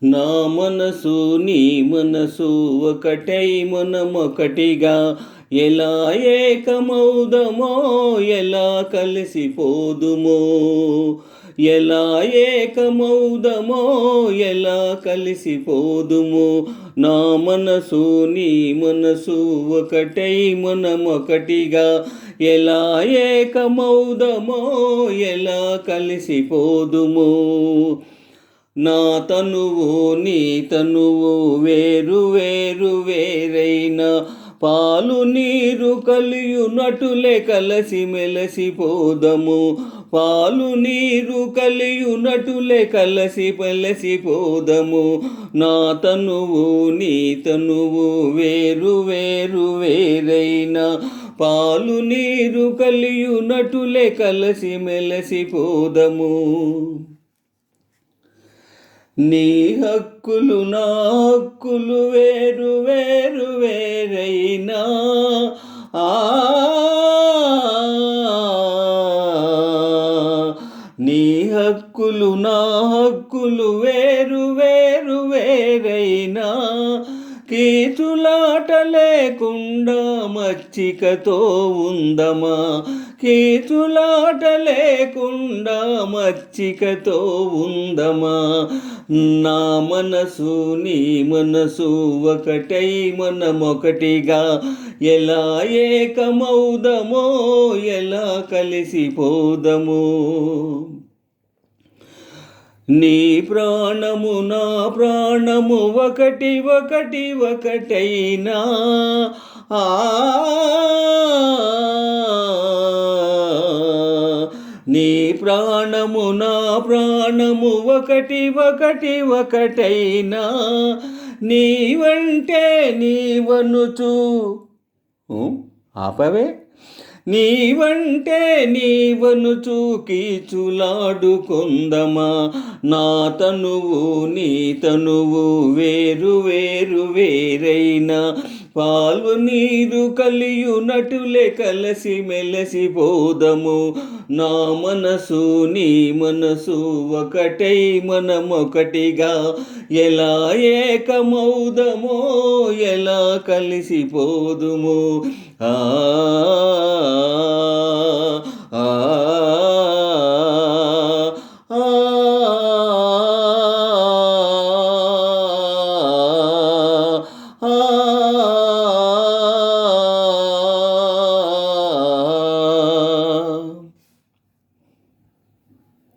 నా మనసు నీ మనసు ఒకటై మనమొకటిగా ఎలా ఏకమౌదమో, ఎలా కలిసిపోదుమో, ఎలా ఏకమౌదమో, ఎలా కలిసిపోదుమో. నా మనసు నీ మనసు ఒకటై మనమొకటిగా ఎలా ఏకమౌదమో, ఎలా కలిసిపోదుమో. నా తనువు నీ తనువు వేరు వేరు వేరైన పాలు నీరు కలియునటులే కలసి మెలసిపోదము. పాలు నీరు కలియునటులే కలసి మెలసిపోదము. నా తనువు నీ తనువు వేరు వేరు వేరైన పాలు నీరు కలియునటులే కలసి మెలసిపోదము. నీ హక్కులు నా హక్కులు వేరు వేరు వేరైనా నీ హక్కులు నా హక్కులు వేరు వేరు వేరైనా కీచులాట లేకుండా మచ్చికతో ఉందమా. కీచులాట లేకుండా మచ్చికతో ఉందమా. నా మనసు నీ మనసు ఒకటై మనమొకటిగా ఎలా ఏకమౌదమో, ఎలా కలిసిపోదమో. నీ ప్రాణము నా ప్రాణము ఒకటి ఒకటి ఒకటైనా నీ ప్రాణము నా ప్రాణము ఒకటి ఒకటి ఒకటైనా నీవంటే నీవనుచు ఆపవే. నీవంటే నీవనుచు కీచులాడుకొందమా. నా తనువు నీ తనువు వేరు వేరు వేరైనా పాలు నీరు కలియునటులే కలసి మెలసిపోదము. నా మనసు నీ మనసు ఒకటై మనమొకటిగా ఎలా ఏకమౌదమో, ఎలా కలిసిపోదుము. ఆ